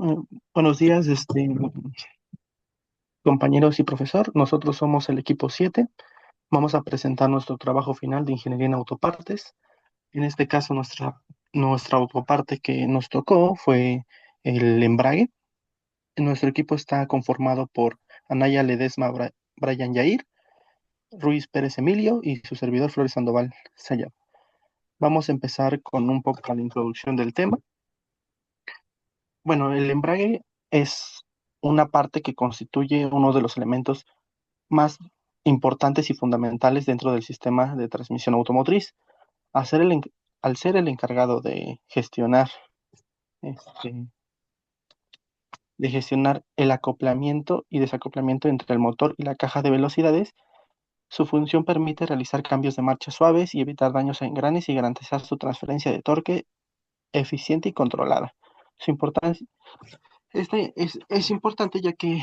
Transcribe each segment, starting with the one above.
Eh, Buenos días, compañeros y profesor. Nosotros somos el equipo 7. Vamos a presentar nuestro trabajo final de ingeniería en autopartes. En este caso, nuestra autoparte que nos tocó fue el embrague. Nuestro equipo está conformado por Anaya Ledesma Brian Yair, Ruiz Pérez Emilio y su servidor Flores Sandoval Sayab. Vamos a empezar con un poco la introducción del tema. Bueno, el embrague es una parte que constituye uno de los elementos más importantes y fundamentales dentro del sistema de transmisión automotriz. Al ser al ser el encargado este, de gestionar el acoplamiento y desacoplamiento entre el motor y la caja de velocidades, su función permite realizar cambios de marcha suaves y evitar daños a engranes y garantizar su transferencia de torque eficiente y controlada. Su importancia, es importante ya que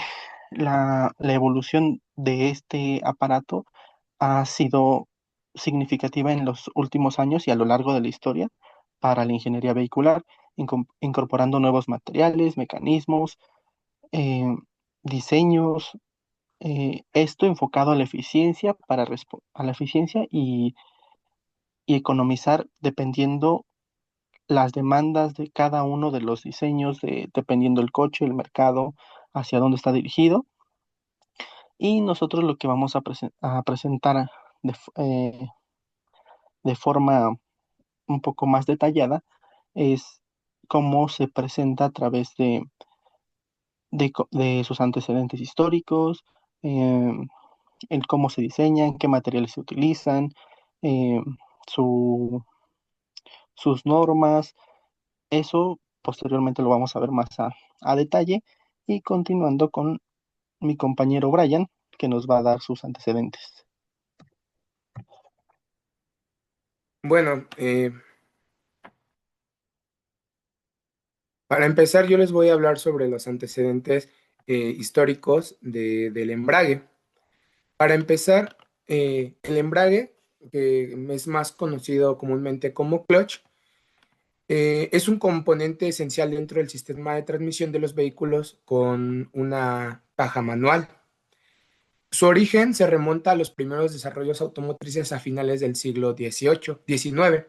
la evolución de este aparato ha sido significativa en los últimos años y a lo largo de la historia para la ingeniería vehicular, incorporando nuevos materiales, mecanismos, eh, diseños, esto enfocado a la eficiencia a la eficiencia y economizar dependiendo las demandas de cada uno de los diseños, dependiendo el coche, el mercado, hacia dónde está dirigido. Y nosotros lo que vamos a presentar de, f- eh, de forma un poco más detallada es cómo se presenta a través de sus antecedentes históricos, eh, el cómo se diseñan, qué materiales se utilizan, eh, su- sus normas. Eso posteriormente lo vamos a ver más a detalle y continuando con mi compañero Brian, que nos va a dar sus antecedentes. Bueno, para empezar yo les voy a hablar sobre los antecedentes históricos del embrague. Para empezar, el embrague, que es más conocido comúnmente como clutch, es un componente esencial dentro del sistema de transmisión de los vehículos con una caja manual. Su origen se remonta a los primeros desarrollos automotrices a finales del siglo XIX,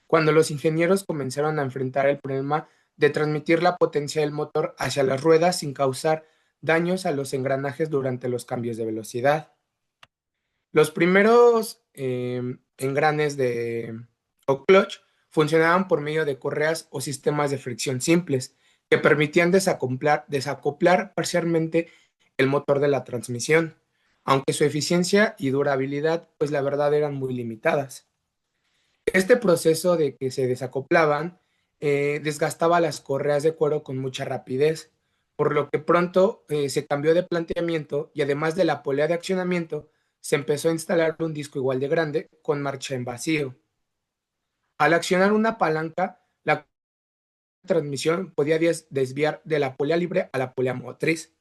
cuando los ingenieros comenzaron a enfrentar el problema de transmitir la potencia del motor hacia las ruedas sin causar daños a los engranajes durante los cambios de velocidad. Los primeros engranes o clutch funcionaban por medio de correas o sistemas de fricción simples que permitían desacoplar parcialmente el motor de la transmisión, aunque su eficiencia y durabilidad, pues la verdad eran muy limitadas. Este proceso de que se desacoplaban desgastaba las correas de cuero con mucha rapidez, por lo que pronto se cambió de planteamiento y además de la polea de accionamiento, se empezó a instalar un disco igual de grande con marcha en vacío. Al accionar una palanca, la transmisión podía desviar de la polea libre a la polea motriz.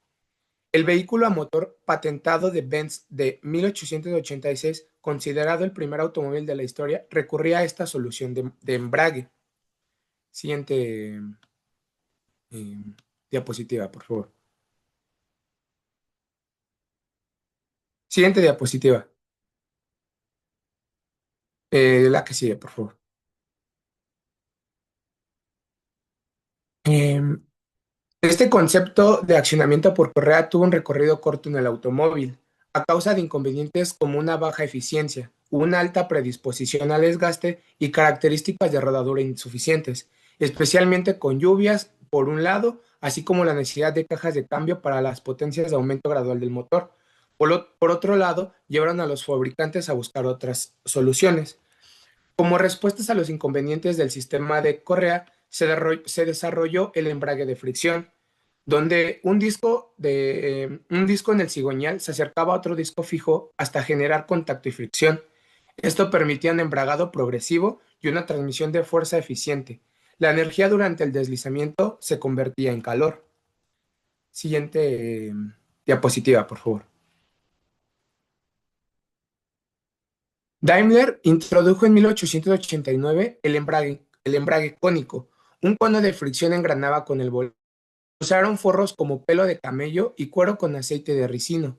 El vehículo a motor patentado de Benz de 1886, considerado el primer automóvil de la historia, recurría a esta solución de embrague. Siguiente eh, diapositiva, por favor. Siguiente diapositiva. La que sigue, por favor. Em, Este concepto de accionamiento por correa tuvo un recorrido corto en el automóvil, a causa de inconvenientes como una baja eficiencia, una alta predisposición al desgaste y características de rodadura insuficientes, especialmente con lluvias, por un lado, así como la necesidad de cajas de cambio para las potencias de aumento gradual del motor. Por otro lado, llevaron a los fabricantes a buscar otras soluciones. Como respuestas a los inconvenientes del sistema de correa, se desarrolló el embrague de fricción, donde un disco en el cigüeñal se acercaba a otro disco fijo hasta generar contacto y fricción. Esto permitía un embragado progresivo y una transmisión de fuerza eficiente. La energía durante el deslizamiento se convertía en calor. Siguiente diapositiva, por favor. Daimler introdujo en 1889 el embrague cónico. Un cono de fricción engranaba con el volante Usaron forros como pelo de camello y cuero con aceite de ricino.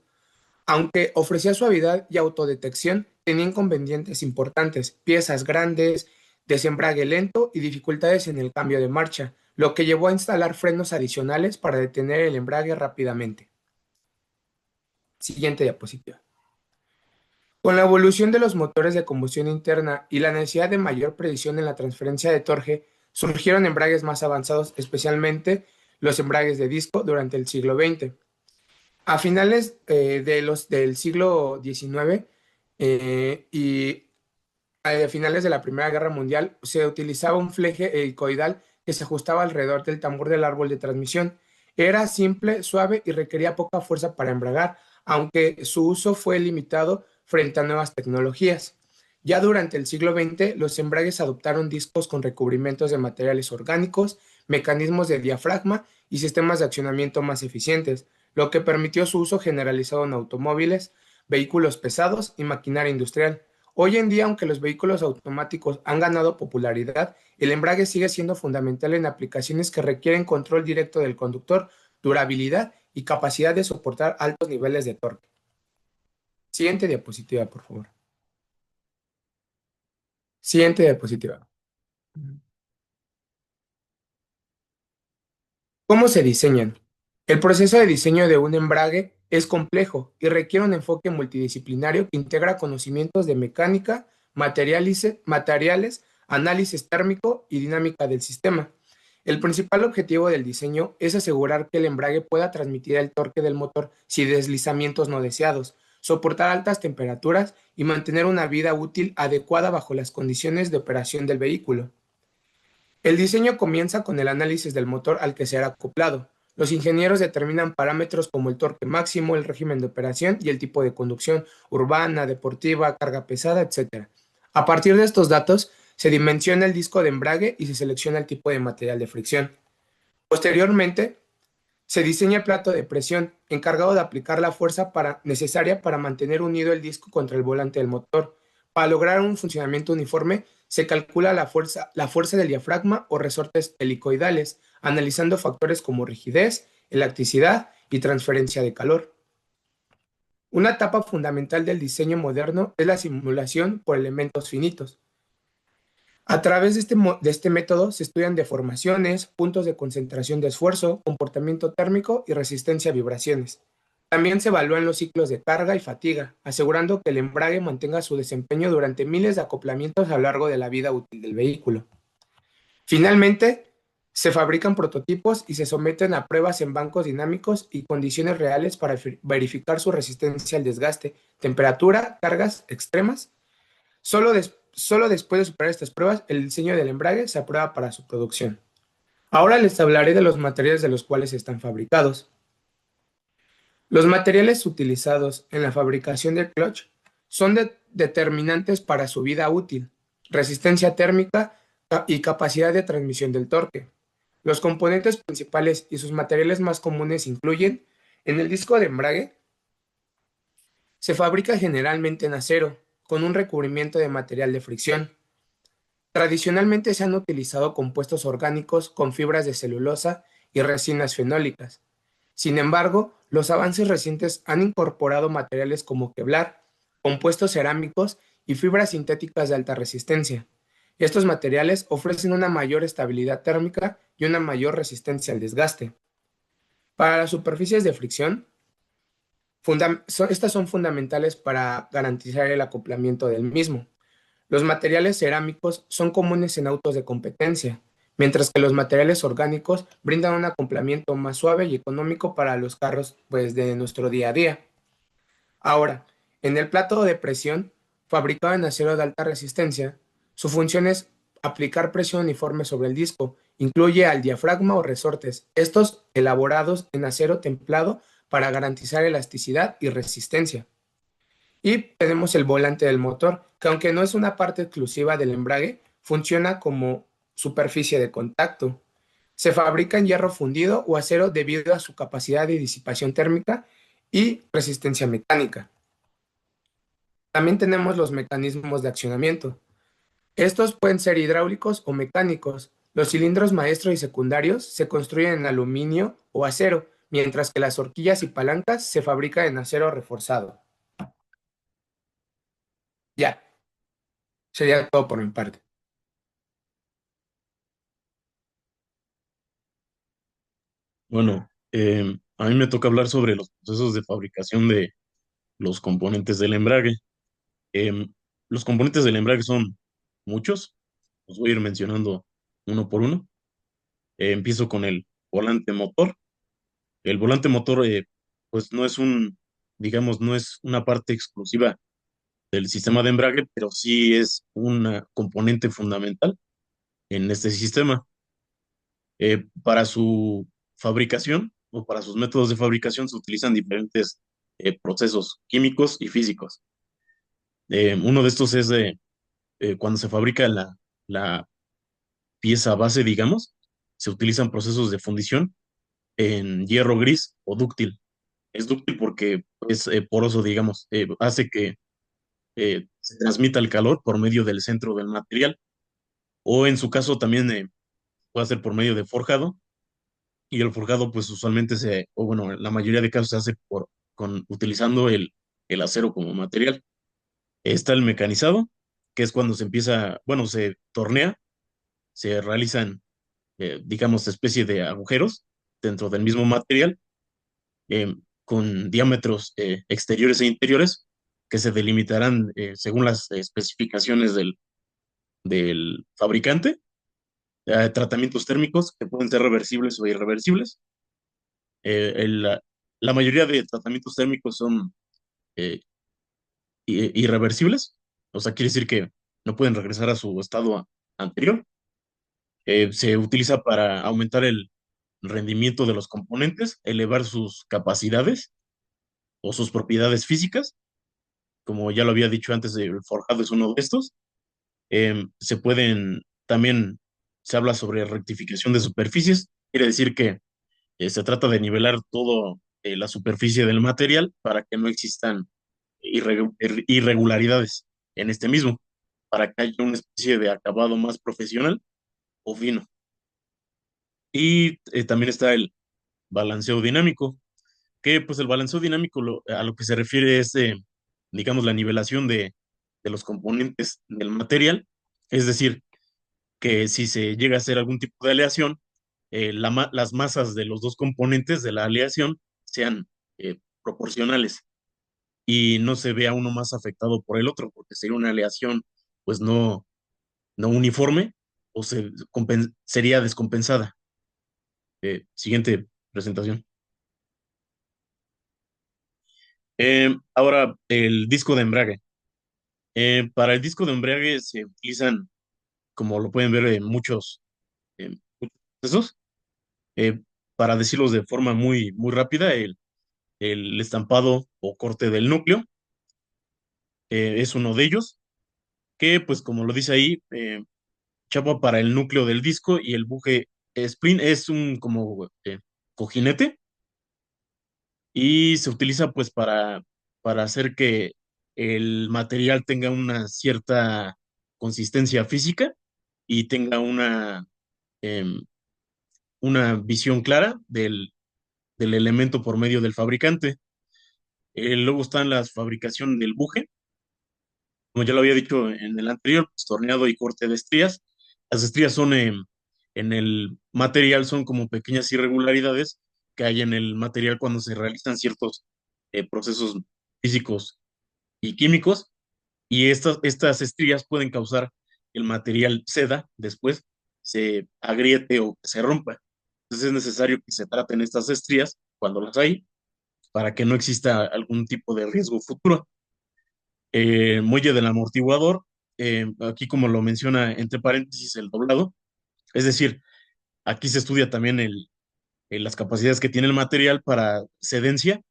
Aunque ofrecía suavidad y autodetección, tenía inconvenientes importantes, piezas grandes, desembrague lento y dificultades en el cambio de marcha, lo que llevó a instalar frenos adicionales para detener el embrague rápidamente. Siguiente diapositiva. Con la evolución de los motores de combustión interna y la necesidad de mayor precisión en la transferencia de torque, surgieron embragues más avanzados, especialmente los embragues de disco durante el siglo XX. A finales del siglo XIX y a finales de la Primera Guerra Mundial se utilizaba un fleje helicoidal que se ajustaba alrededor del tambor del árbol de transmisión. Era simple, suave y requería poca fuerza para embragar, aunque su uso fue limitado frente a nuevas tecnologías. Ya durante el siglo XX, los embragues adoptaron discos con recubrimientos de materiales orgánicos, mecanismos de diafragma y sistemas de accionamiento más eficientes, lo que permitió su uso generalizado en automóviles, vehículos pesados y maquinaria industrial. Hoy en día, aunque los vehículos automáticos han ganado popularidad, el embrague sigue siendo fundamental en aplicaciones que requieren control directo del conductor, durabilidad y capacidad de soportar altos niveles de torque. Siguiente diapositiva, por favor. Siguiente diapositiva. ¿Cómo se diseñan? El proceso de diseño de un embrague es complejo y requiere un enfoque multidisciplinario que integra conocimientos de mecánica, materiales, análisis térmico y dinámica del sistema. El principal objetivo del diseño es asegurar que el embrague pueda transmitir el torque del motor sin deslizamientos no deseados, soportar altas temperaturas y mantener una vida útil adecuada bajo las condiciones de operación del vehículo. El diseño comienza con el análisis del motor al que será acoplado. Los ingenieros determinan parámetros como el torque máximo, el régimen de operación y el tipo de conducción urbana, deportiva, carga pesada, etc. A partir de estos datos, se dimensiona el disco de embrague y se selecciona el tipo de material de fricción. Posteriormente, se diseña el plato de presión, encargado de aplicar la fuerza necesaria para mantener unido el disco contra el volante del motor. Para lograr un funcionamiento uniforme, se calcula la fuerza del diafragma o resortes helicoidales, analizando factores como rigidez, elasticidad y transferencia de calor. Una etapa fundamental del diseño moderno es la simulación por elementos finitos. A través de este método se estudian deformaciones, puntos de concentración de esfuerzo, comportamiento térmico y resistencia a vibraciones. También se evalúan los ciclos de carga y fatiga, asegurando que el embrague mantenga su desempeño durante miles de acoplamientos a lo largo de la vida útil del vehículo. Finalmente, se fabrican prototipos y se someten a pruebas en bancos dinámicos y condiciones reales para verificar su resistencia al desgaste, temperatura, cargas extremas. Solo después de superar estas pruebas, el diseño del embrague se aprueba para su producción. Ahora les hablaré de los materiales de los cuales están fabricados. Los materiales utilizados en la fabricación del clutch son determinantes para su vida útil, resistencia térmica y capacidad de transmisión del torque. Los componentes principales y sus materiales más comunes incluyen: en el disco de embrague se fabrica generalmente en acero, con un recubrimiento de material de fricción. Tradicionalmente se han utilizado compuestos orgánicos con fibras de celulosa y resinas fenólicas. Sin embargo, los avances recientes han incorporado materiales como Kevlar, compuestos cerámicos y fibras sintéticas de alta resistencia. Estos materiales ofrecen una mayor estabilidad térmica y una mayor resistencia al desgaste. Para las superficies de fricción, estas son fundamentales para garantizar el acoplamiento del mismo. Los materiales cerámicos son comunes en autos de competencia, mientras que los materiales orgánicos brindan un acoplamiento más suave y económico para los carros, pues, de nuestro día a día. Ahora, en el plato de presión, fabricado en acero de alta resistencia, su función es aplicar presión uniforme sobre el disco. Incluye al diafragma o resortes, estos elaborados en acero templado para garantizar elasticidad y resistencia. Y tenemos el volante del motor, que aunque no es una parte exclusiva del embrague, funciona como superficie de contacto. Se fabrica en hierro fundido o acero debido a su capacidad de disipación térmica y resistencia mecánica. También tenemos los mecanismos de accionamiento. Estos pueden ser hidráulicos o mecánicos. Los cilindros maestro y secundarios se construyen en aluminio o acero, mientras que las horquillas y palancas se fabrican en acero reforzado. Ya, sería todo por mi parte. Bueno, a mí me toca hablar sobre los procesos de fabricación de los componentes del embrague. Em, los componentes del embrague son muchos, los voy a ir mencionando uno por uno. Empiezo con el volante motor. El volante motor, pues no es digamos, no es una parte exclusiva del sistema de embrague, pero sí es un componente fundamental en este sistema. Para su fabricación o para sus métodos de fabricación se utilizan diferentes procesos químicos y físicos. Uno de estos es cuando se fabrica la pieza base, digamos, se utilizan procesos de fundición en hierro gris o dúctil. Es dúctil porque es poroso, digamos, hace que se transmita el calor por medio del centro del material, o en su caso también puede ser por medio de forjado, y el forjado pues usualmente o bueno, la mayoría de casos se hace utilizando el acero como material. Está el mecanizado, que es cuando se empieza, bueno, se tornea, se realizan, digamos, especie de agujeros dentro del mismo material, con diámetros exteriores e interiores que se delimitarán según las especificaciones del fabricante. Tratamientos térmicos que pueden ser reversibles o irreversibles. Eh, el- la, la mayoría de tratamientos térmicos son eh, irreversibles, o sea, quiere decir que no pueden regresar a su estado anterior. Se utiliza para aumentar el rendimiento de los componentes, elevar sus capacidades o sus propiedades físicas, como ya lo había dicho antes, el forjado es uno de estos. Se pueden también, se habla sobre rectificación de superficies, quiere decir que se trata de nivelar todo la superficie del material para que no existan irregularidades en este mismo, para que haya una especie de acabado más profesional o fino. Y también está el balanceo dinámico, que pues el balanceo dinámico a lo que se refiere es, digamos, la nivelación de los componentes del material, es decir, que si se llega a hacer algún tipo de aleación, las masas de los dos componentes de la aleación sean proporcionales y no se vea uno más afectado por el otro, porque sería una aleación pues no uniforme o sería descompensada. Siguiente presentación. Ahora, el disco de embrague. Para el disco de embrague se utilizan, como lo pueden ver, muchos procesos. Eh, para decirlos de forma muy, muy rápida, el estampado o corte del núcleo es uno de ellos, que pues como lo dice ahí, chapa para el núcleo del disco, y el buje spline es un como cojinete, y se utiliza pues para hacer que el material tenga una cierta consistencia física y tenga em, una visión clara del elemento por medio del fabricante. Luego están las fabricación del buje, como ya lo había dicho en el anterior, pues, torneado y corte de estrías. Las estrías son en el material, son como pequeñas irregularidades que hay en el material cuando se realizan ciertos procesos físicos y químicos, y estas estrías pueden causar que el material ceda después, se agriete o que se rompa. Entonces es necesario que se traten estas estrías cuando las hay para que no exista algún tipo de riesgo futuro. Muelle del amortiguador, aquí como lo menciona entre paréntesis el doblado, es decir, aquí se estudia también las capacidades que tiene el material para cedencia,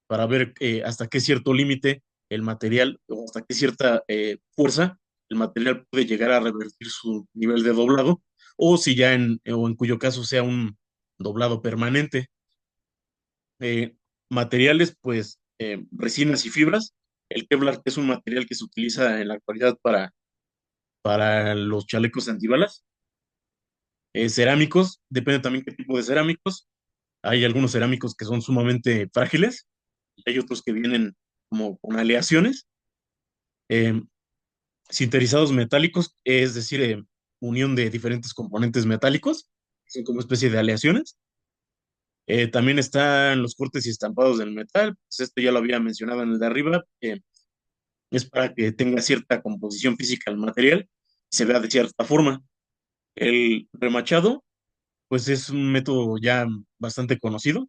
para ver hasta qué cierto límite el material o hasta qué cierta fuerza el material puede llegar a revertir su nivel de doblado, o si ya o en cuyo caso sea un doblado permanente. Materiales, pues, resinas y fibras. El Kevlar, que es un material que se utiliza en la actualidad para los chalecos antibalas. Cerámicos, depende también qué tipo de cerámicos. Hay algunos cerámicos que son sumamente frágiles, y hay otros que vienen como con aleaciones. Eh, Sinterizados metálicos, es decir, unión de diferentes componentes metálicos, son como especie de aleaciones. También están los cortes y estampados del metal, pues esto ya lo había mencionado en el de arriba, es para que tenga cierta composición física el material y se vea de cierta forma. El remachado, pues es un método ya bastante conocido,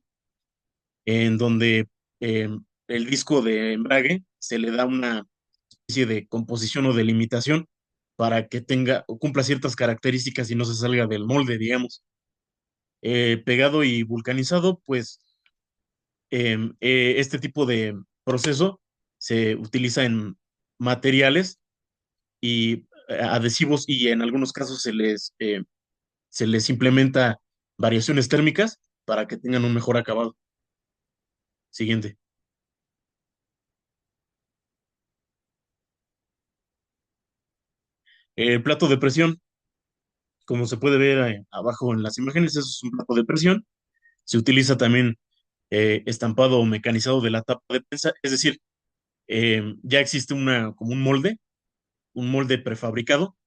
en donde eh, el disco de embrague se le da una especie de composición o delimitación para que tenga o cumpla ciertas características y no se salga del molde, digamos. Pegado y vulcanizado, pues este tipo de proceso se utiliza en materiales y adhesivos y en algunos casos se les implementa variaciones térmicas para que tengan un mejor acabado. Siguiente. El plato de presión, como se puede ver abajo en las imágenes, eso es un plato de presión. Se utiliza también estampado o mecanizado de la tapa de prensa, es decir, ya existe como un molde prefabricado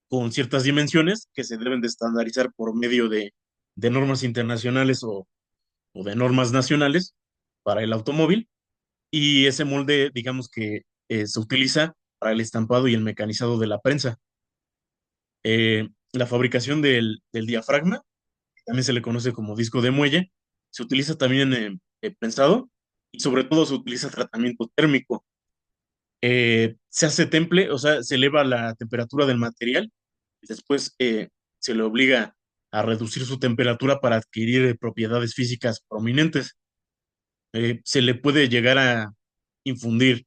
con ciertas dimensiones que se deben de estandarizar por medio de normas internacionales o de normas nacionales para el automóvil. Y ese molde, digamos que se utiliza para el estampado y el mecanizado de la prensa. La fabricación del diafragma, también se le conoce como disco de muelle, se utiliza también prensado y sobre todo se utiliza tratamiento térmico. Se hace temple, o sea, se eleva la temperatura del material y después se le obliga a reducir su temperatura para adquirir propiedades físicas prominentes. Se le puede llegar a infundir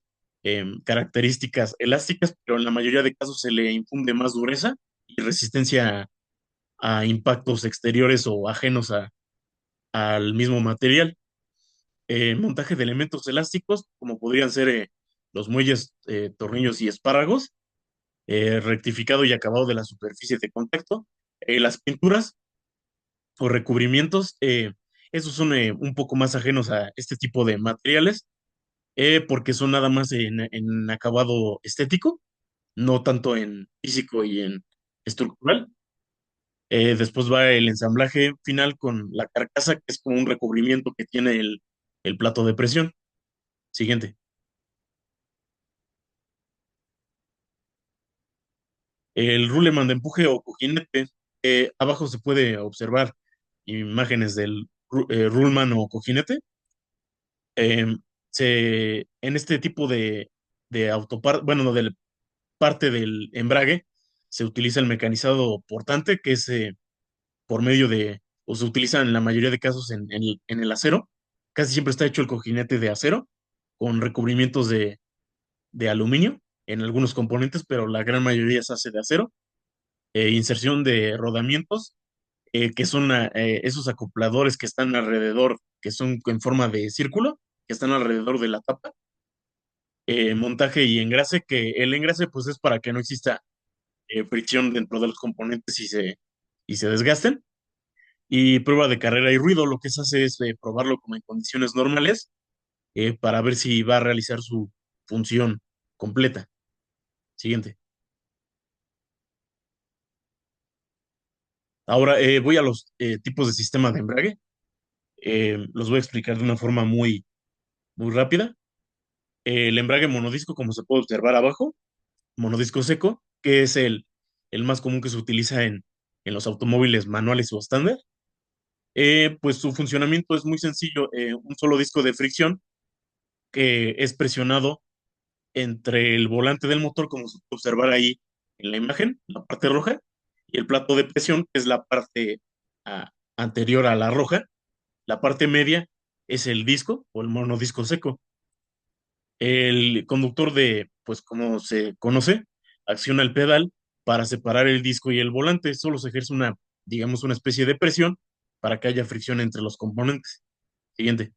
características elásticas, pero en la mayoría de casos se le infunde más dureza y resistencia a impactos exteriores o ajenos al mismo material. Montaje de elementos elásticos, como podrían ser los muelles, tornillos y espárragos, rectificado y acabado de la superficie de contacto. Las pinturas o recubrimientos, esos son un poco más ajenos a este tipo de materiales, porque son nada más en acabado estético, no tanto en físico y en estructural. Después va el ensamblaje final con la carcasa, que es como un recubrimiento que tiene el plato de presión. Siguiente. El ruleman de empuje o cojinete. Abajo se puede observar imágenes del rulman o cojinete. Eh, en este tipo de autopar, bueno, no, de parte del embrague, se utiliza el mecanizado portante, que es por medio o se utiliza en la mayoría de casos en el acero. Casi siempre está hecho el cojinete de acero, con recubrimientos de aluminio en algunos componentes, pero la gran mayoría se hace de acero. Inserción de rodamientos, que son esos acopladores que están alrededor, que son en forma de círculo, que están alrededor de la tapa. Montaje y engrase, que el engrase pues es para que no exista fricción dentro de los componentes y se desgasten. Y prueba de carrera y ruido, lo que se hace es probarlo como en condiciones normales para ver si va a realizar su función completa. Siguiente. Ahora voy a los tipos de sistema de embrague. Los voy a explicar de una forma muy rápida. El embrague monodisco, como se puede observar abajo, monodisco seco, que es el más común que se utiliza en los automóviles manuales o estándar. Pues su funcionamiento es muy sencillo. Un solo disco de fricción que es presionado entre el volante del motor, como se puede observar ahí en la imagen, la parte roja, y el plato de presión, que es la parte anterior a la roja. La parte media es el disco o el monodisco seco. El conductor pues como se conoce, acciona el pedal para separar el disco y el volante. Solo se ejerce digamos, una especie de presión para que haya fricción entre los componentes. Siguiente.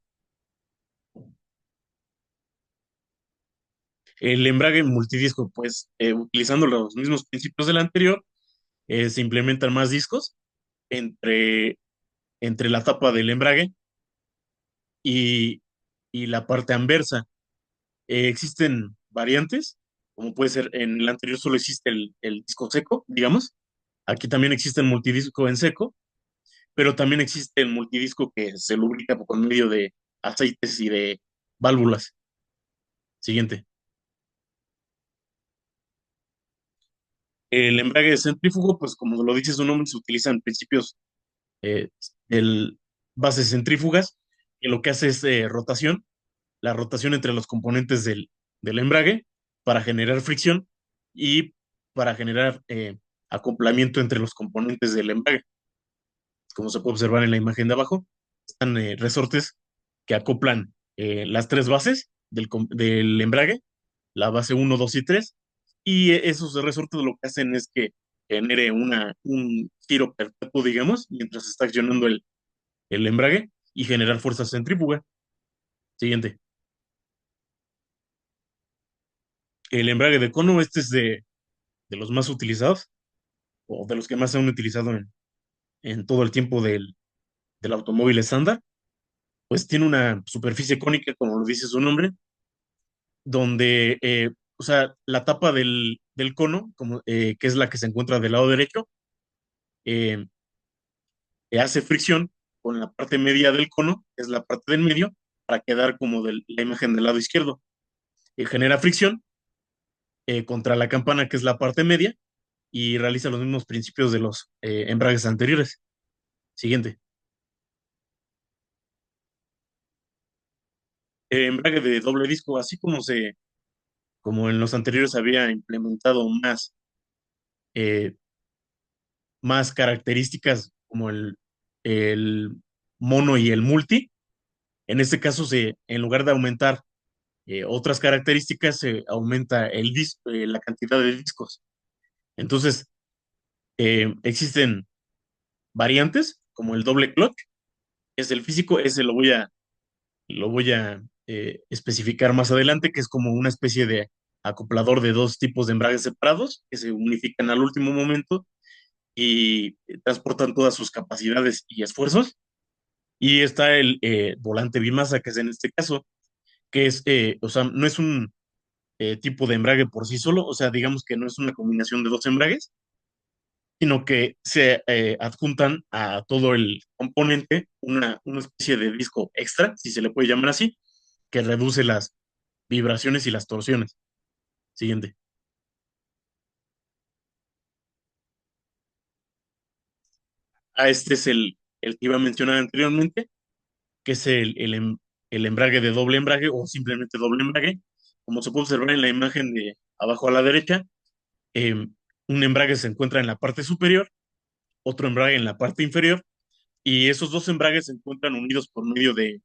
El embrague multidisco, pues utilizando los mismos principios del anterior, se implementan más discos entre, entre la tapa del embrague y, y la parte anversa. Existen variantes, como puede ser en el anterior solo existe el disco seco, digamos. Aquí también existe el multidisco en seco, pero también existe el multidisco que se lubrica por medio de aceites y de válvulas. Siguiente. El embrague centrífugo, pues como lo dice su nombre, se utilizan principios eh, del, bases centrífugas, y lo que hace es rotación, la rotación entre los componentes del embrague para generar fricción y para generar acoplamiento entre los componentes del embrague. Como se puede observar en la imagen de abajo, están resortes que acoplan las tres bases del embrague, la base uno 2 y 3, y esos resortes lo que hacen es que genere un giro perpetuo, digamos, mientras está accionando el embrague y generar fuerza centrífuga. Siguiente. El embrague de cono, este es de los más utilizados o de los que más se han utilizado en todo el tiempo del automóvil estándar. Pues tiene una superficie cónica, como lo dice su nombre, donde, o sea, la tapa del cono, que es la que se encuentra del lado derecho, eh, hace fricción con la parte media del cono, que es la parte del medio, para quedar como la imagen del lado izquierdo. Genera fricción contra la campana, que es la parte media, y realiza los mismos principios de los embragues anteriores. Siguiente. Embrague de doble disco, así como en los anteriores había implementado eh, más características como el mono y el multi. En este caso, en lugar de aumentar otras características, se aumenta la cantidad de discos. Entonces, existen variantes como el doble clutch, que es el físico, ese lo voy a especificar más adelante, que es como una especie de acoplador de dos tipos de embragues separados que se unifican al último momento y transportan todas sus capacidades y esfuerzos. Y está el volante bimasa, que es en este caso, que es, o sea, no es un tipo de embrague por sí solo, o sea, digamos que no es una combinación de dos embragues, sino que se adjuntan a todo el componente una especie de disco extra, si se le puede llamar así, que reduce las vibraciones y las torsiones. Siguiente. Este es el que iba a mencionar anteriormente, que es el embrague de doble embrague o simplemente doble embrague. Como se puede observar en la imagen de abajo a la derecha, eh, un embrague se encuentra en la parte superior, otro embrague en la parte inferior, y esos dos embragues se encuentran unidos por medio de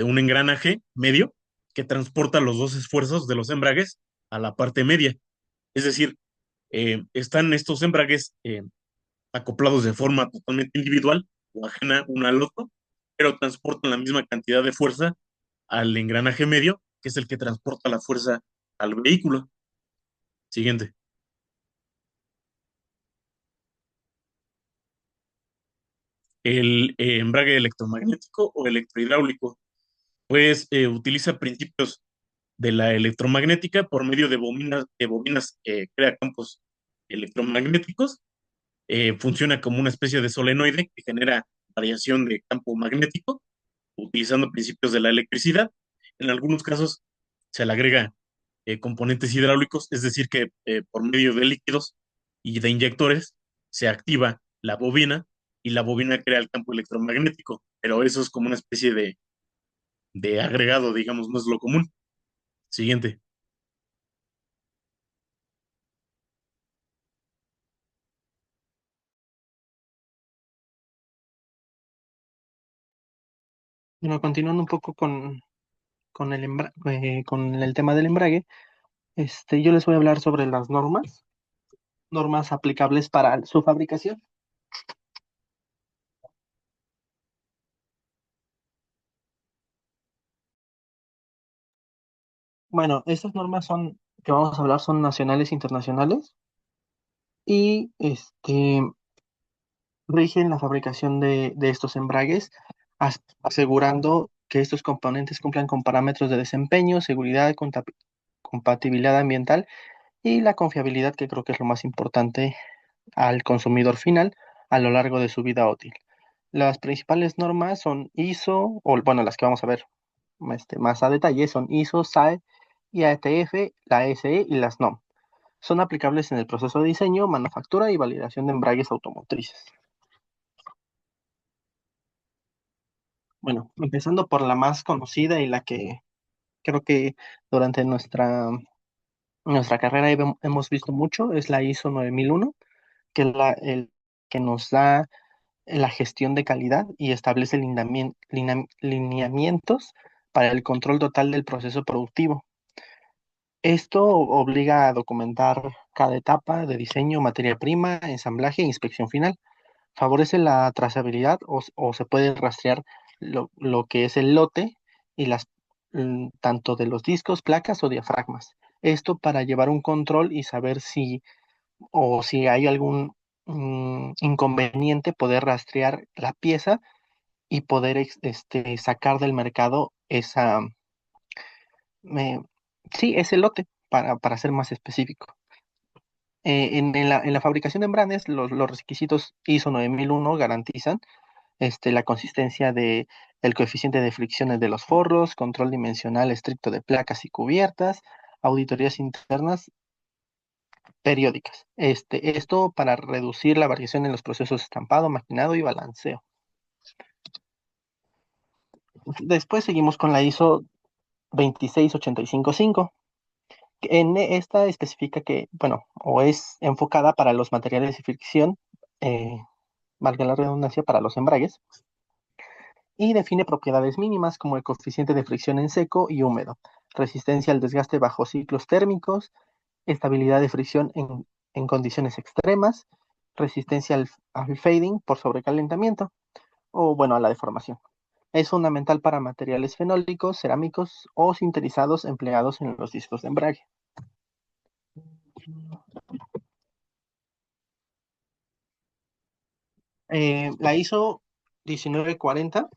un engranaje medio que transporta los dos esfuerzos de los embragues a la parte media. Es decir, están estos embragues acoplados de forma totalmente individual o ajena uno al otro, pero transportan la misma cantidad de fuerza al engranaje medio, que es el que transporta la fuerza al vehículo. Siguiente. El embrague electromagnético o electrohidráulico, pues utiliza principios de la electromagnética por medio de bobinas que crea campos electromagnéticos. Funciona como una especie de solenoide que genera variación de campo magnético utilizando principios de la electricidad. En algunos casos se le agrega componentes hidráulicos, es decir, que por medio de líquidos y de inyectores se activa la bobina y la bobina crea el campo electromagnético, pero eso es como una especie de agregado, digamos, no es lo común. Siguiente. Bueno, continuando un poco con el tema del embrague, yo les voy a hablar sobre las normas aplicables para su fabricación. Bueno, estas normas que vamos a hablar son nacionales e internacionales y rigen la fabricación de estos embragues, asegurando que estos componentes cumplan con parámetros de desempeño, seguridad, compatibilidad ambiental y la confiabilidad, que creo que es lo más importante al consumidor final a lo largo de su vida útil. Las principales normas son ISO, o bueno, las que vamos a ver más a detalle son ISO, SAE, IATF, la SE y las NOM. Son aplicables en el proceso de diseño, manufactura y validación de embragues automotrices. Bueno, empezando por la más conocida y la que creo que durante nuestra carrera hemos visto mucho, es la ISO 9001, que es que nos da la gestión de calidad y establece lineamientos para el control total del proceso productivo. Esto obliga a documentar cada etapa de diseño, materia prima, ensamblaje e inspección final. Favorece la trazabilidad o se puede rastrear lo que es el lote y tanto de los discos, placas o diafragmas. Esto para llevar un control y saber si hay algún inconveniente, poder rastrear la pieza y poder sacar del mercado me- sí, ese lote para ser más específico. En la fabricación de embranes, los requisitos ISO 9001 garantizan la consistencia del coeficiente de fricciones de los forros, control dimensional estricto de placas y cubiertas, auditorías internas periódicas. Esto para reducir la variación en los procesos de estampado, maquinado y balanceo. Después seguimos con la ISO 26855. En esta especifica que, bueno, o es enfocada para los materiales de fricción, eh, valga la redundancia, para los embragues, y define propiedades mínimas como el coeficiente de fricción en seco y húmedo, resistencia al desgaste bajo ciclos térmicos, estabilidad de fricción en condiciones extremas, resistencia al fading por sobrecalentamiento o, bueno, a la deformación. Es fundamental para materiales fenólicos, cerámicos o sintetizados empleados en los discos de embrague. La ISO 1940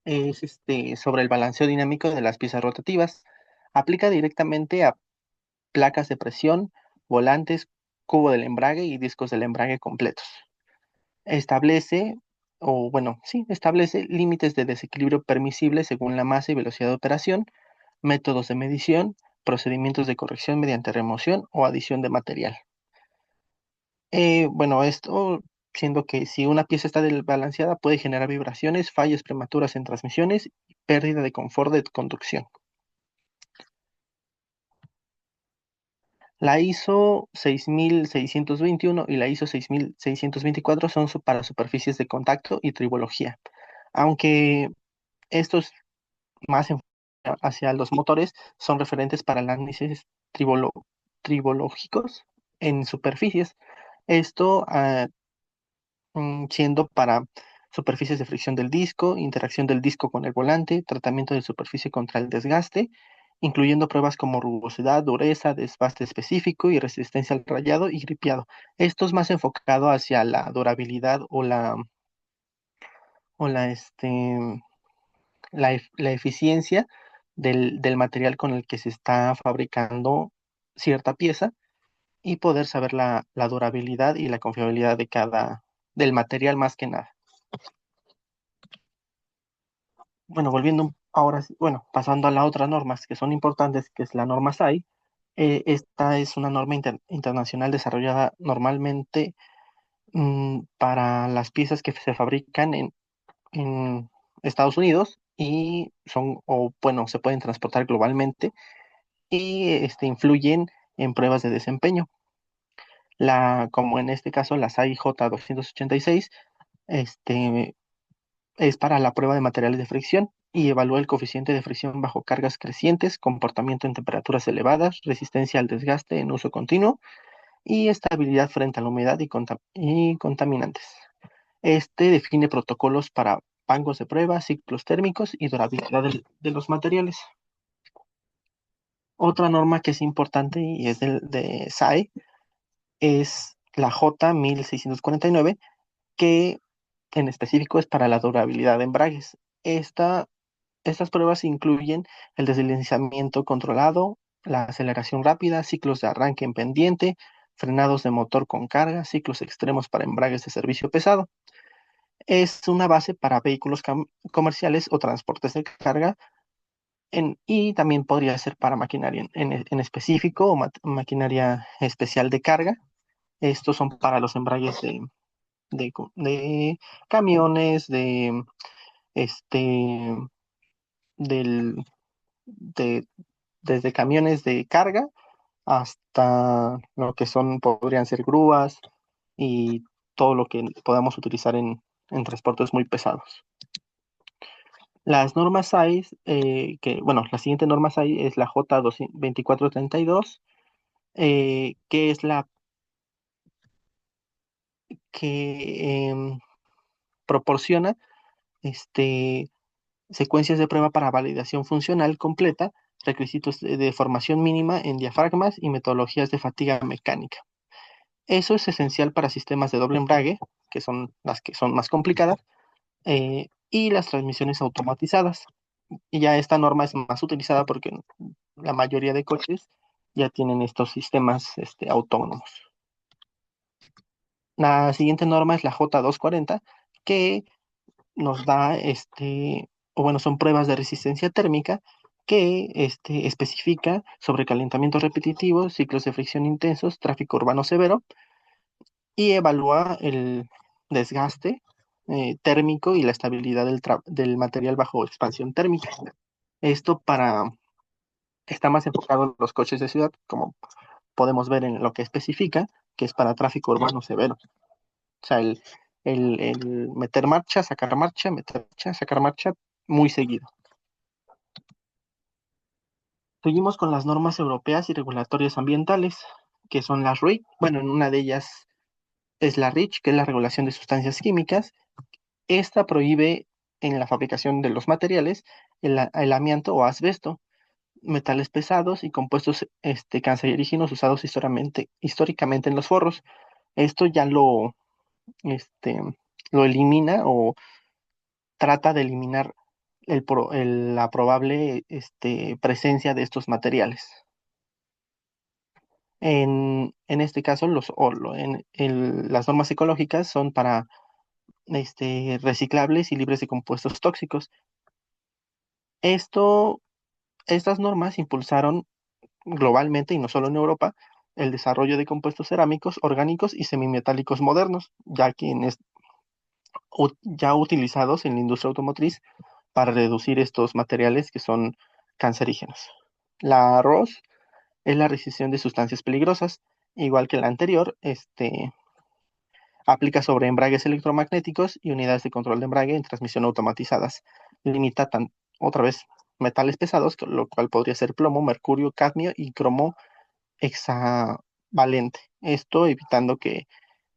es sobre el balanceo dinámico de las piezas rotativas. Aplica directamente a placas de presión, volantes, cubo del embrague y discos del embrague completos. Establece, o bueno, sí, establece límites de desequilibrio permisibles según la masa y velocidad de operación, métodos de medición, procedimientos de corrección mediante remoción o adición de material. Bueno, esto siendo que si una pieza está desbalanceada puede generar vibraciones, fallas prematuras en transmisiones y pérdida de confort de conducción. La ISO 6621 y la ISO 6624 son para superficies de contacto y tribología. Aunque estos más hacia los motores son referentes para análisis tribolo- tribológicos en superficies. Esto siendo para superficies de fricción del disco, interacción del disco con el volante, tratamiento de superficie contra el desgaste, incluyendo pruebas como rugosidad, dureza, desbaste específico y resistencia al rayado y gripeado. Esto es más enfocado hacia la durabilidad o la eficiencia del material con el que se está fabricando cierta pieza y poder saber la durabilidad y la confiabilidad del material más que nada. Bueno, ahora, bueno, pasando a las otras normas que son importantes, que es la norma SAI. Esta es una norma internacional desarrollada normalmente para las piezas que se fabrican en Estados Unidos y o bueno, se pueden transportar globalmente y influyen en pruebas de desempeño. Como en este caso, la SAI J286, este, es para la prueba de materiales de fricción y evalúa el coeficiente de fricción bajo cargas crecientes, comportamiento en temperaturas elevadas, resistencia al desgaste en uso continuo y estabilidad frente a la humedad y contaminantes. Este define protocolos para bancos de prueba, ciclos térmicos y durabilidad de los materiales. Otra norma que es importante y es de SAE es la J1649, que en específico es para la durabilidad de embragues. Estas pruebas incluyen el deslizamiento controlado, la aceleración rápida, ciclos de arranque en pendiente, frenados de motor con carga, ciclos extremos para embragues de servicio pesado. Es una base para vehículos comerciales o transportes de carga y también podría ser para maquinaria en específico o maquinaria especial de carga. Estos son para los embragues de camiones, este, del, de, desde camiones de carga hasta lo que podrían ser grúas y todo lo que podamos utilizar en transportes muy pesados. Las normas SAIS, bueno, la siguiente norma SAIS es la J2432, que es la que proporciona secuencias de prueba para validación funcional completa, requisitos de formación mínima en diafragmas y metodologías de fatiga mecánica. Eso es esencial para sistemas de doble embrague, que son las que son más complicadas, y las transmisiones automatizadas. Y ya esta norma es más utilizada porque la mayoría de coches ya tienen estos sistemas autónomos. La siguiente norma es la J240, que nos da, o bueno, son pruebas de resistencia térmica que especifica sobrecalentamiento repetitivo, ciclos de fricción intensos, tráfico urbano severo y evalúa el desgaste térmico y la estabilidad del material bajo expansión térmica. Esto está más enfocado en los coches de ciudad, como podemos ver en lo que especifica, que es para tráfico urbano severo. O sea, el meter marcha, sacar marcha, meter marcha, sacar marcha muy seguido. Seguimos con las normas europeas y regulatorias ambientales, que son las REACH. Bueno, en una de ellas es la REACH, que es la regulación de sustancias químicas. Esta prohíbe en la fabricación de los materiales el amianto o asbesto, metales pesados y compuestos cancerígenos usados históricamente en los forros. Esto ya este, lo elimina o trata de eliminar la probable presencia de estos materiales. En este caso, las normas ecológicas son para reciclables y libres de compuestos tóxicos. Esto, estas normas impulsaron globalmente, y no solo en Europa, el desarrollo de compuestos cerámicos, orgánicos y semimetálicos modernos, ya utilizados en la industria automotriz para reducir estos materiales que son cancerígenos. La ROS es la rescisión de sustancias peligrosas, igual que la anterior, aplica sobre embragues electromagnéticos y unidades de control de embrague en transmisión automatizadas. Limita otra vez metales pesados, lo cual podría ser plomo, mercurio, cadmio y cromo hexavalente. Esto evitando que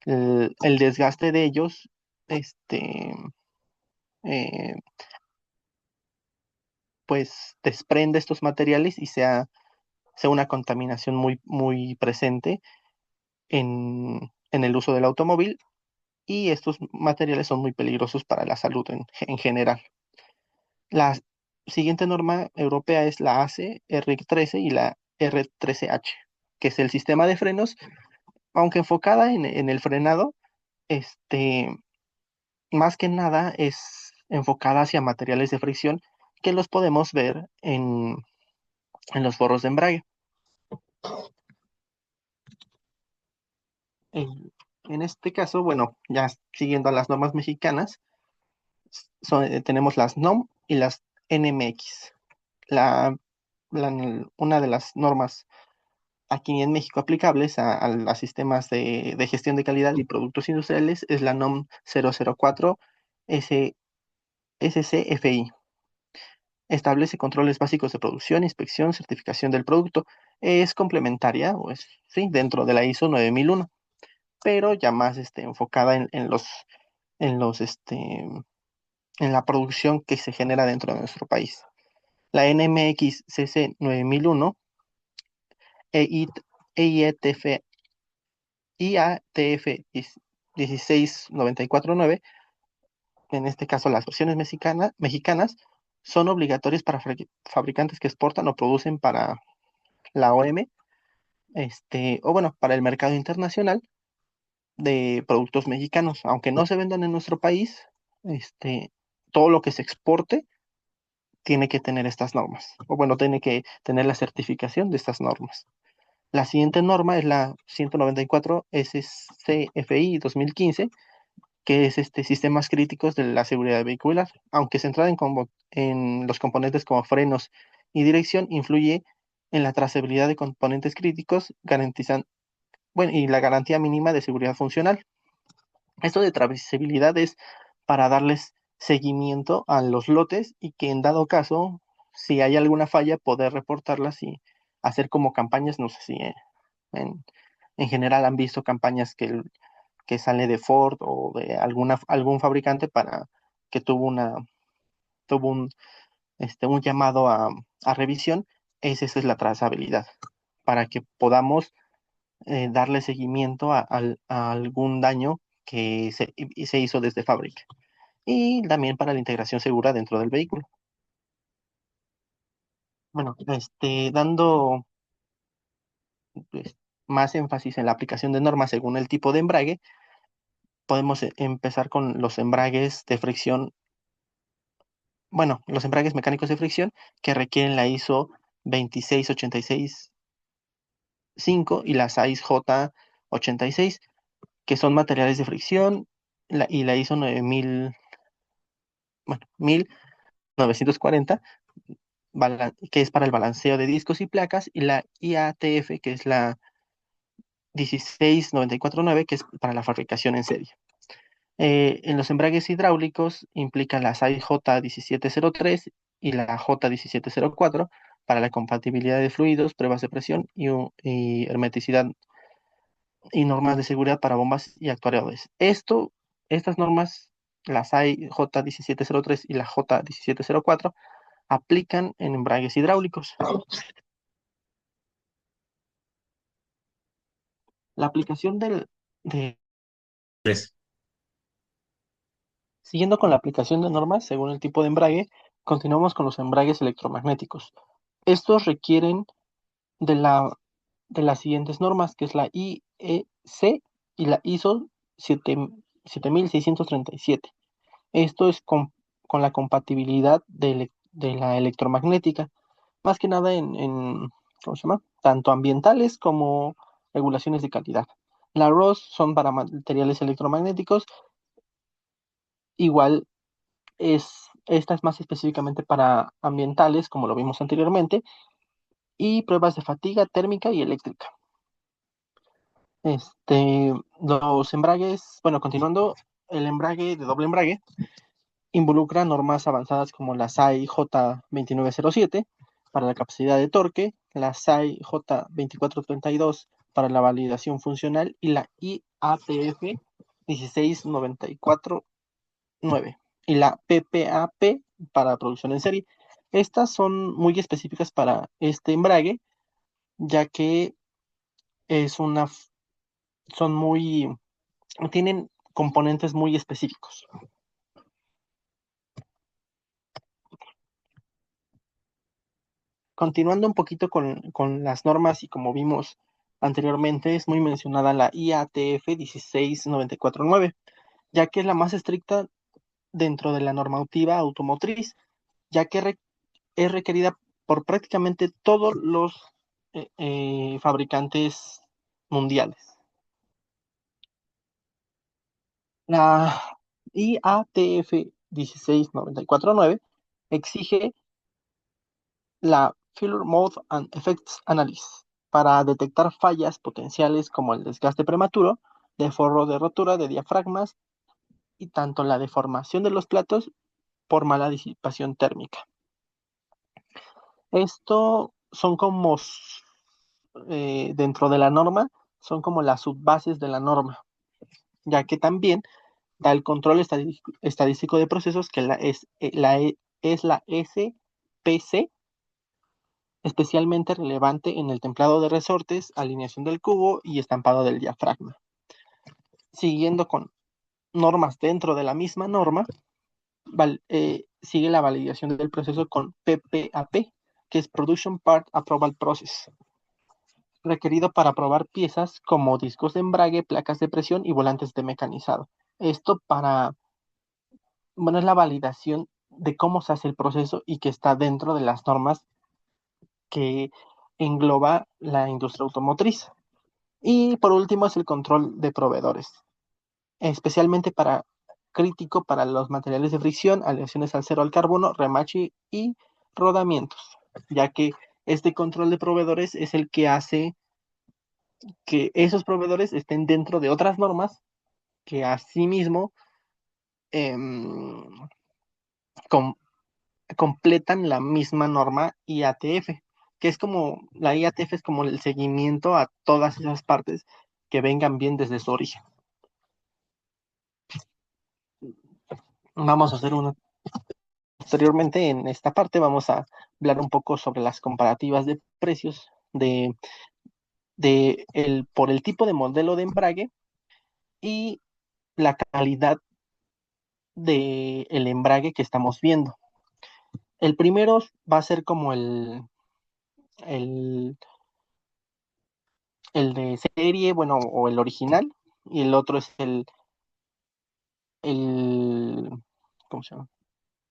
el desgaste de ellos eh, pues desprenda estos materiales y sea una contaminación muy, muy presente en el uso del automóvil, y estos materiales son muy peligrosos para la salud en general. La siguiente norma europea es la ACE R13 y la R13H, que es el sistema de frenos, aunque enfocada en el frenado, este, más que nada es enfocada hacia materiales de fricción que los podemos ver en los forros de embrague. En este caso, bueno, ya siguiendo a las normas mexicanas, tenemos las NOM y las NMX. Una de las normas aquí en México aplicables a sistemas de gestión de calidad y productos industriales es la NOM 004 SCFI. Establece controles básicos de producción, inspección, certificación del producto. Es complementaria, sí, dentro de la ISO 9001, pero ya más enfocada en los, en la producción que se genera dentro de nuestro país. La NMX CC 9001 EITF IATF 16949, en este caso las versiones mexicanas, son obligatorias para fabricantes que exportan o producen para la OM, o bueno, para el mercado internacional de productos mexicanos. Aunque no se vendan en nuestro país, todo lo que se exporte tiene que tener estas normas, o bueno, tiene que tener la certificación de estas normas. La siguiente norma es la 194 SCFI 2015, que es sistemas críticos de la seguridad vehicular. Aunque centrada en los componentes como frenos y dirección, influye en la trazabilidad de componentes críticos, garantizan, bueno, y la garantía mínima de seguridad funcional. Esto de trazabilidad es para darles seguimiento a los lotes y que en dado caso, si hay alguna falla, poder reportarlas y hacer como campañas. No sé si en, en general han visto campañas que sale de Ford o de algún fabricante para que tuvo un llamado a revisión. Esa es la trazabilidad, para que podamos darle seguimiento a algún daño que se hizo desde fábrica. Y también para la integración segura dentro del vehículo. Bueno, dando pues, más énfasis en la aplicación de normas según el tipo de embrague, podemos empezar con los embragues de fricción, bueno, los embragues mecánicos de fricción que requieren la ISO 26865 y la SAIS J86, que son materiales de fricción, y la ISO 9000, bueno, 1940, que es para el balanceo de discos y placas, y la IATF, que es la 16949, que es para la fabricación en serie. En los embragues hidráulicos implican la SAI J1703 y la J1704 para la compatibilidad de fluidos, pruebas de presión y hermeticidad, y normas de seguridad para bombas y actuadores. Estas normas, la SAI J1703 y la J1704, aplican en embragues hidráulicos. La aplicación Tres. Siguiendo con la aplicación de normas según el tipo de embrague, continuamos con los embragues electromagnéticos. Estos requieren de las siguientes normas, que es la IEC y la ISO 7637. Esto es con la compatibilidad de la electromagnética, más que nada ¿cómo se llama? Tanto ambientales como regulaciones de calidad. La ROS son para materiales electromagnéticos. Igual esta es más específicamente para ambientales, como lo vimos anteriormente, y pruebas de fatiga térmica y eléctrica. Los embragues, bueno, continuando, el embrague de doble embrague involucra normas avanzadas como la SAI J2907 para la capacidad de torque, la SAI J2432 para la validación funcional y la IATF 16949 y la PPAP para producción en serie. Estas son muy específicas para este embrague, ya que es una, f- son muy, tienen componentes muy específicos. Continuando un poquito con las normas, y como vimos anteriormente, es muy mencionada la IATF 16949, ya que es la más estricta dentro de la normativa automotriz, ya que es requerida por prácticamente todos los fabricantes mundiales. La IATF 16949 exige la Failure Mode and Effects Analysis para detectar fallas potenciales como el desgaste prematuro de forro de rotura de diafragmas y tanto la deformación de los platos por mala disipación térmica. Esto son como, dentro de la norma, son como las subbases de la norma, ya que también da el control estadístico de procesos, que es la SPC, especialmente relevante en el templado de resortes, alineación del cubo y estampado del diafragma. siguiendo con normas dentro de la misma norma, sigue la validación del proceso con PPAP, que es Production Part Approval Process, requerido para aprobar piezas como discos de embrague, placas de presión y volantes de mecanizado. Esto bueno, es la validación de cómo se hace el proceso y que está dentro de las normas que engloba la industria automotriz. Y por último es el control de proveedores, especialmente crítico para los materiales de fricción, aleaciones al cero al carbono, remache y rodamientos, ya que este control de proveedores es el que hace que esos proveedores estén dentro de otras normas que asimismo em, com- completan la misma norma IATF, que es como, la IATF es como el seguimiento a todas esas partes que vengan bien desde su origen. Vamos a hacer una. Posteriormente, en esta parte, vamos a hablar un poco sobre las comparativas de precios por el tipo de modelo de embrague y la calidad del embrague que estamos viendo. El primero va a ser como el, el de serie, bueno, o el original, y el otro es el ¿cómo se llama?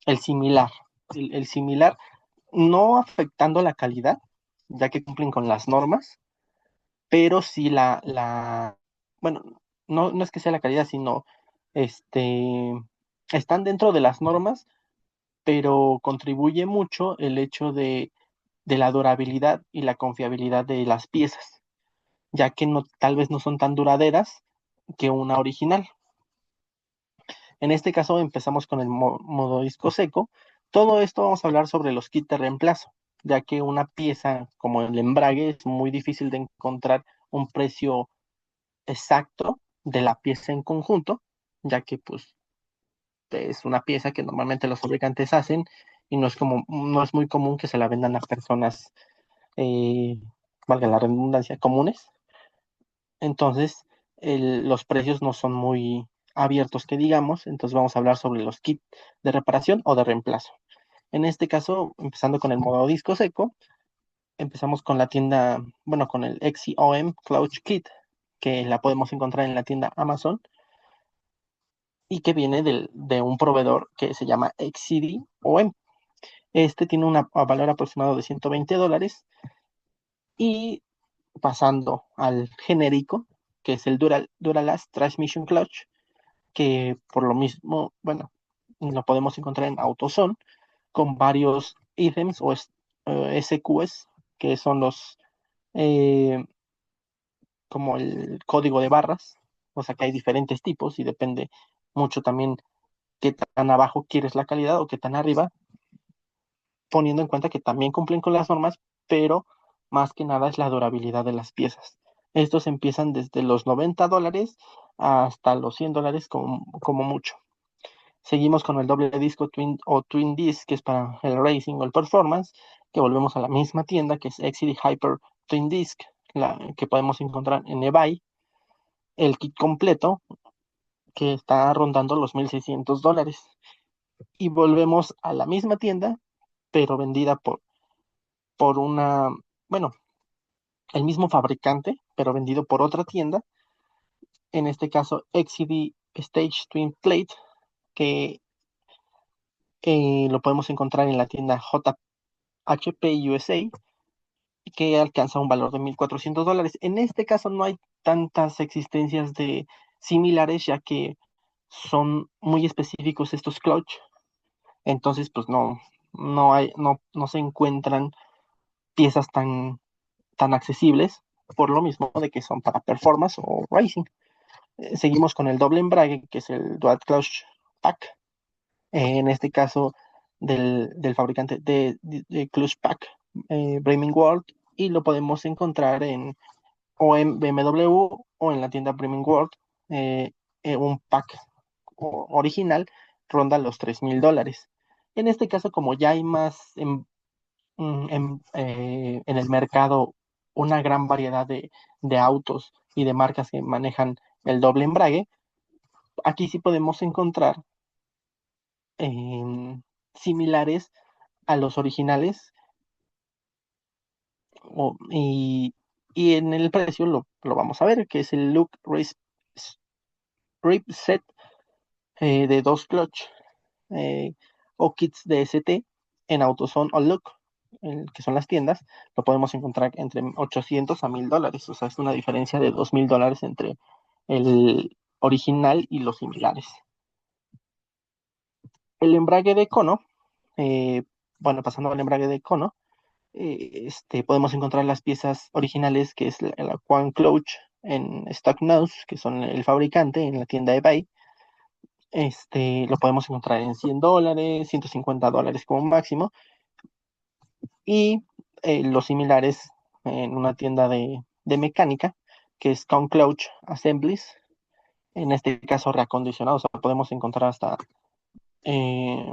El similar. El similar, no afectando la calidad, ya que cumplen con las normas, pero sí bueno, no es que sea la calidad, sino este, están dentro de las normas, pero contribuye mucho el hecho de la durabilidad y la confiabilidad de las piezas, ya que tal vez no son tan duraderas que una original. En este caso empezamos con el modo disco seco. Todo esto vamos a hablar sobre los kits de reemplazo, ya que una pieza como el embrague es muy difícil de encontrar un precio exacto de la pieza en conjunto, ya que pues es una pieza que normalmente los fabricantes hacen y no es muy común que se la vendan a personas, eh, valga la redundancia, comunes. Entonces, los precios no son muy abiertos que digamos, entonces vamos a hablar sobre los kits de reparación o de reemplazo. En este caso, empezando con el modo disco seco, empezamos con la tienda, bueno, con el XCOM Clutch Kit, que la podemos encontrar en la tienda Amazon y que viene de un proveedor que se llama XCD-OM. Este tiene un valor aproximado de $120 y pasando al genérico, que es el Duralast Transmission Clutch, que por lo mismo, bueno, lo podemos encontrar en AutoZone con varios ítems o SQs, que son eh, como el código de barras, o sea que hay diferentes tipos y depende mucho también qué tan abajo quieres la calidad o qué tan arriba, poniendo en cuenta que también cumplen con las normas, pero más que nada es la durabilidad de las piezas. Estos empiezan desde los $90 hasta los $100 como mucho. Seguimos con el doble disco Twin Disc, que es para el racing o el performance, que volvemos a la misma tienda, que es XCD Hyper Twin Disc, que podemos encontrar en eBay. El kit completo, que está rondando los $1,600. Y volvemos a la misma tienda, pero vendida por bueno, el mismo fabricante, pero vendido por otra tienda, en este caso XCD Stage Twin Plate, que lo podemos encontrar en la tienda JHP USA, que alcanza un valor de $1,400. En este caso no hay tantas existencias de similares, ya que son muy específicos estos clutch, entonces pues no se encuentran piezas tan accesibles, por lo mismo de que son para performance o racing. Seguimos con el doble embrague, que es el Dual Clutch Pack, en este caso del fabricante de Clutch Pack, Bremen World, y lo podemos encontrar o en BMW o en la tienda Bremen World. Un pack original ronda los $3,000. En este caso, como ya hay más en el mercado una gran variedad de autos y de marcas que manejan el doble embrague, aquí sí podemos encontrar similares a los originales y en el precio lo vamos a ver, que es el Look Strip Set de 2 clutch eh, o kits de ST en AutoZone o Look, que son las tiendas, lo podemos encontrar entre 800 a $1000. O sea, es una diferencia de $2000 entre el original y los similares. El embrague de cono, eh, bueno, pasando al embrague de cono, podemos encontrar las piezas originales, que es la Quan Clutch en Stocknose, que son el fabricante en la tienda eBay. Lo podemos encontrar en $100, $150 como máximo, y los similares en una tienda de mecánica, que es Con Clutch Assemblies, en este caso reacondicionados. O sea, podemos encontrar hasta eh,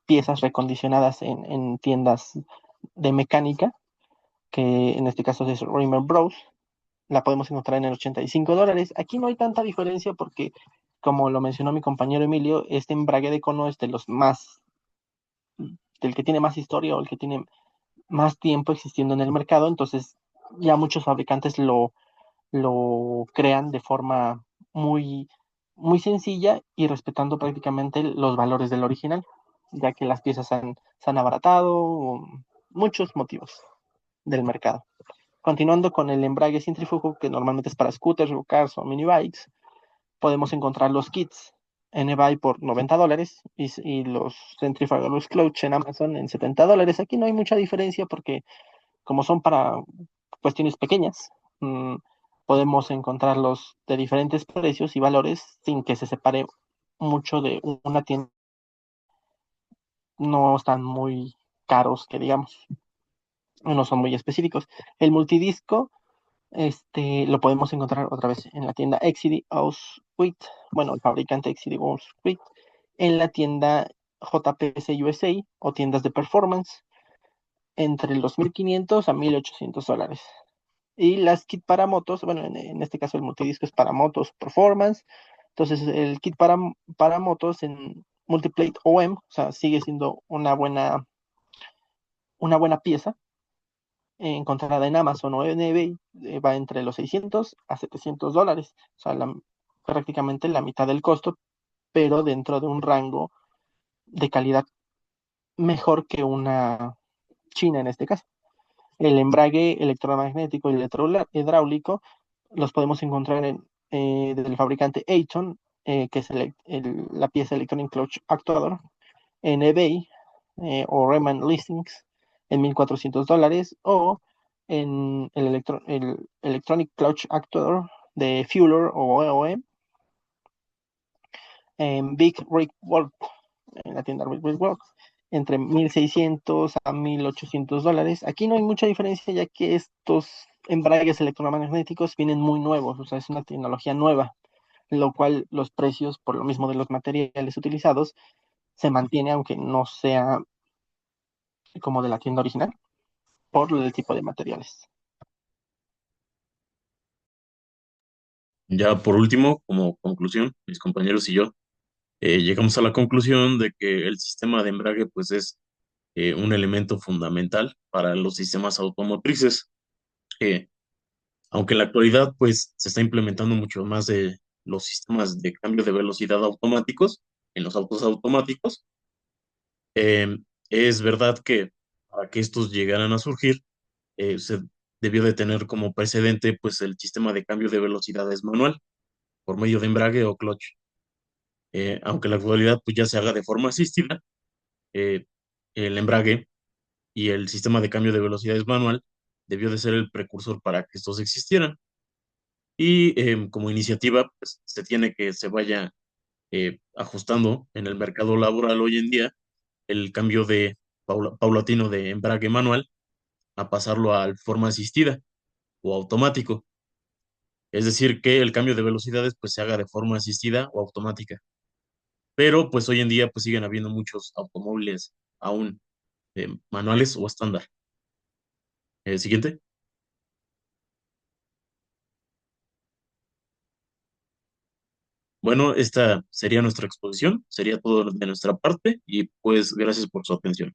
piezas recondicionadas en tiendas de mecánica, que en este caso es Rimmer Bros. La podemos encontrar en el $85. Aquí no hay tanta diferencia porque, como lo mencionó mi compañero Emilio, este embrague de cono es de los más, del que tiene más historia o el que tiene más tiempo existiendo en el mercado. Entonces ya muchos fabricantes lo crean de forma muy, muy sencilla y respetando prácticamente los valores del original, ya que las piezas se han abaratado, muchos motivos del mercado. Continuando con el embrague centrífugo, que normalmente es para scooters, go-karts o mini bikes, podemos encontrar los kits en eBay por $90 y los centrifugos clutch en Amazon en $70. Aquí no hay mucha diferencia porque como son para cuestiones pequeñas, mmm, podemos encontrarlos de diferentes precios y valores sin que se separe mucho de una tienda. No están muy caros, que digamos, no son muy específicos. El multidisco lo podemos encontrar otra vez en la tienda Exidy Auschwitz, bueno, el fabricante Exidy Auschwitz, en la tienda JPC USA o tiendas de performance, entre los 1500 a $1800. Y las kit para motos, bueno, en este caso el multidisco es para motos performance. Entonces el kit para motos en Multiplate OM, o sea, sigue siendo una buena pieza encontrada en Amazon o en eBay, va entre los $600 a $700. O sea, prácticamente la mitad del costo, pero dentro de un rango de calidad mejor que una china en este caso. El embrague electromagnético y hidráulico los podemos encontrar del fabricante Aiton, que es la pieza Electronic Clutch Actuador, en eBay o Reman Listings en $1400, o en el Electronic Clutch Actuator de Fueler o OEM en Big Rig Work, en la tienda Big Rig Works, entre $1600 a $1800. Aquí no hay mucha diferencia, ya que estos embragues electromagnéticos vienen muy nuevos, o sea, es una tecnología nueva, lo cual los precios, por lo mismo de los materiales utilizados, se mantiene, aunque no sea como de la tienda original, por el tipo de materiales. Ya por último, como conclusión, mis compañeros y yo llegamos a la conclusión de que el sistema de embrague pues es un elemento fundamental para los sistemas automotrices. Eh, Aunque en la actualidad pues se está implementando mucho más de los sistemas de cambio de velocidad automáticos en los autos automáticos, es verdad que para que estos llegaran a surgir, se debió de tener como precedente pues el sistema de cambio de velocidades manual por medio de embrague o clutch. Aunque en la actualidad pues ya se haga de forma asistida, eh, el embrague y el sistema de cambio de velocidades manual debió de ser el precursor para que estos existieran. Y como iniciativa, pues se vaya ajustando en el mercado laboral hoy en día el cambio de paulatino de embrague manual a pasarlo a forma asistida o automático. Es decir, que el cambio de velocidades pues se haga de forma asistida o automática. Pero pues hoy en día pues siguen habiendo muchos automóviles aún manuales o estándar. Siguiente. Bueno, esta sería nuestra exposición, sería todo de nuestra parte y pues gracias por su atención.